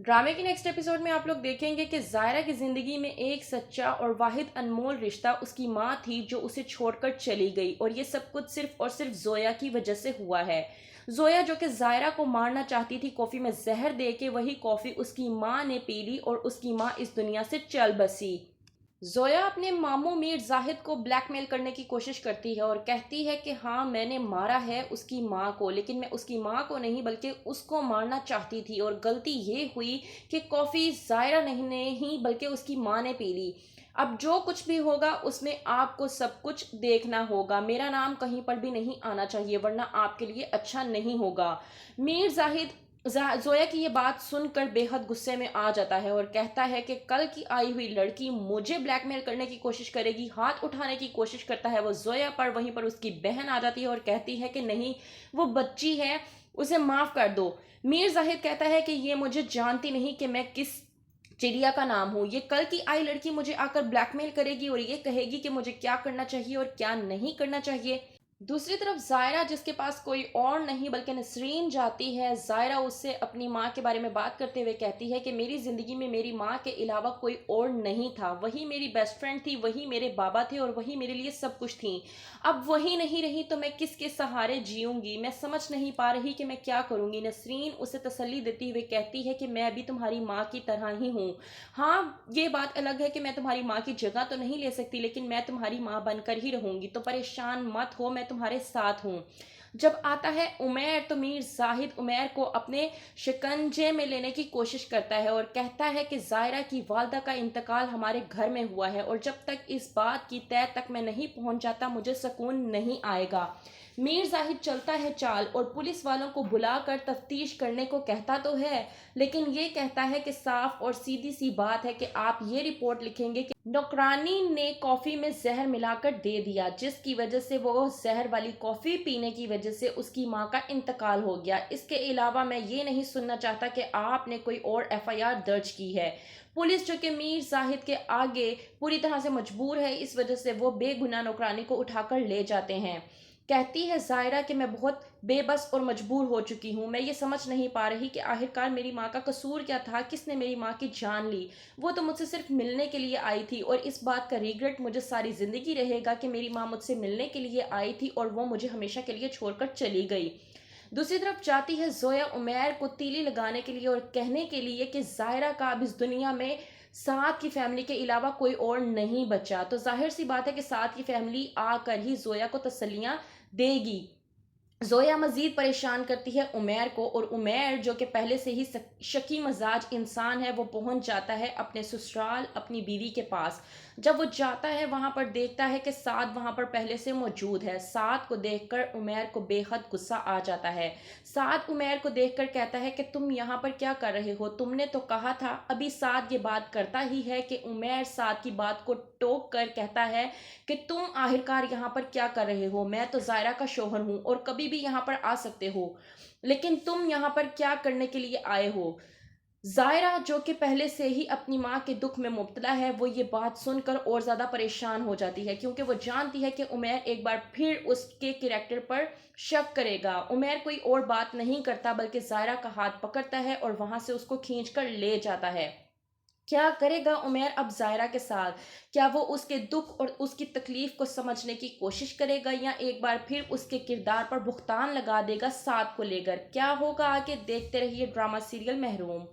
ड्रामे के next episode में आप लोग देखेंगे कि ज़ायरा की ज़िंदगी में एक सच्चा और वाहिद अनमोल रिश्ता उसकी माँ थी जो उसे छोड़कर चली गई, और ये सब कुछ सिर्फ और सिर्फ जोया की वजह से हुआ है। जोया जो कि ज़ायरा को मारना चाहती थी, कॉफ़ी में जहर दे के वही कॉफ़ी उसकी माँ ने पी ली और उसकी माँ इस दुनिया से चल बसी। जोया अपने मामू मीर जाहिद को ब्लैकमेल करने की कोशिश करती है और कहती है कि हाँ, मैंने मारा है उसकी माँ को, लेकिन मैं उसकी माँ को नहीं बल्कि उसको मारना चाहती थी, और गलती ये हुई कि कॉफ़ी ज़ायरा नहीं बल्कि उसकी माँ ने पी ली। अब जो कुछ भी होगा उसमें आपको सब कुछ देखना होगा, मेरा नाम कहीं पर भी नहीं आना चाहिए वरना आपके लिए अच्छा नहीं होगा। मीर जाहिद जोया की ये बात सुनकर बेहद गुस्से में आ जाता है और कहता है कि कल की आई हुई लड़की मुझे ब्लैकमेल करने की कोशिश करेगी, हाथ उठाने की कोशिश करता है वो जोया पर। वहीं पर उसकी बहन आ जाती है और कहती है कि नहीं, वो बच्ची है, उसे माफ कर दो। मीर जाहिद कहता है कि ये मुझे जानती नहीं कि मैं किस चिड़िया का नाम हूँ, ये कल की आई लड़की मुझे आकर ब्लैकमेल करेगी और ये कहेगी कि मुझे क्या करना चाहिए और क्या नहीं करना चाहिए। दूसरी तरफ ज़ायरा, जिसके पास कोई और नहीं बल्कि नसरीन जाती है, ज़ायरा उससे अपनी माँ के बारे में बात करते हुए कहती है कि मेरी ज़िंदगी में मेरी माँ के अलावा कोई और नहीं था, वही मेरी बेस्ट फ्रेंड थी, वही मेरे बाबा थे और वही मेरे लिए सब कुछ थी। अब वही नहीं रही तो मैं किसके सहारे जीऊँगी, मैं समझ नहीं पा रही कि मैं क्या करूँगी। नसरीन उसे तसल्ली देती हुए कहती है कि मैं भी तुम्हारी माँ की तरह ही हूँ। हाँ, ये बात अलग है कि मैं तुम्हारी माँ की जगह तो नहीं ले सकती, लेकिन मैं तुम्हारी माँ बनकर ही रहूंगी, तो परेशान मत हो, मैं तुम्हारे साथ हूँ। जब आता है उमैर तो मीर जाहिद उमैर को अपने शिकंजे में लेने की कोशिश करता है और कहता है कि ज़ायरा की वालदा का इंतकाल हमारे घर में हुआ है और जब तक इस बात की तह तक मैं नहीं पहुंच जाता मुझे सुकून नहीं आएगा। मीर जाहिद चलता है चाल और पुलिस वालों को बुलाकर तफ्तीश करने को कहता तो है, लेकिन ये कहता है कि साफ और सीधी सी बात है कि आप ये रिपोर्ट लिखेंगे कि नौकरानी ने कॉफ़ी में जहर मिलाकर दे दिया, जिसकी वजह से वो जहर वाली कॉफ़ी पीने की वजह से उसकी माँ का इंतकाल हो गया। इसके अलावा मैं ये नहीं सुनना चाहता कि आपने कोई और एफआईआर दर्ज की है। पुलिस, जो कि मीर जाहिद के आगे पूरी तरह से मजबूर है, इस वजह से वो बेगुनाह नौकरानी को उठाकर ले जाते हैं। कहती है ज़ायरा कि मैं बहुत बेबस और मजबूर हो चुकी हूँ, मैं ये समझ नहीं पा रही कि आखिरकार मेरी माँ का कसूर क्या था, किसने मेरी माँ की जान ली। वो तो मुझसे सिर्फ मिलने के लिए आई थी और इस बात का रिग्रेट मुझे सारी ज़िंदगी रहेगा कि मेरी माँ मुझसे मिलने के लिए आई थी और वो मुझे हमेशा के लिए छोड़कर चली गई। दूसरी तरफ जाती है जोया उमैर को तीली लगाने के लिए और कहने के लिए कि ज़ायरा का अब इस दुनिया में साथ की फैमिली के अलावा कोई और नहीं बचा, तो जाहिर सी बात है कि साथ की फैमिली आकर ही जोया को तसल्लियां देगी। जोया मजीद परेशान करती है उमैर को और उमैर, जो कि पहले से ही शकी मजाज इंसान है, वो पहुंच जाता है अपने ससुराल अपनी बीवी के पास। जब वो जाता है वहां पर देखता है कि साद वहां पर पहले से मौजूद है। साद को देखकर उमैर को बेहद गुस्सा आ जाता है। साद उमैर को देखकर कहता है कि तुम यहाँ पर क्या कर रहे हो, तुमने तो कहा था। अभी साद ये बात करता ही है कि उमैर साद की बात को टोक कर कहता है कि तुम आखिरकार यहाँ पर क्या कर रहे हो, मैं तो ज़ायरा का शोहर हूँ और कभी भी यहाँ पर आ सकते हो, लेकिन तुम यहाँ पर क्या करने के लिए आए हो। ज़ायरा, जो कि पहले से ही अपनी माँ के दुख में मुब्तला है, वो ये बात सुनकर और ज़्यादा परेशान हो जाती है क्योंकि वो जानती है कि उमैर एक बार फिर उसके कैरेक्टर पर शक करेगा। उमैर कोई और बात नहीं करता बल्कि ज़ायरा का हाथ पकड़ता है और वहां से उसको खींच कर ले जाता है। क्या करेगा उमैर अब ज़ायरा के साथ? क्या वो उसके दुख और उसकी तकलीफ को समझने की कोशिश करेगा या एक बार फिर उसके किरदार पर भुगतान लगा देगा साथ को लेकर? क्या होगा आगे देखते रहिए ड्रामा सीरियल महरूम।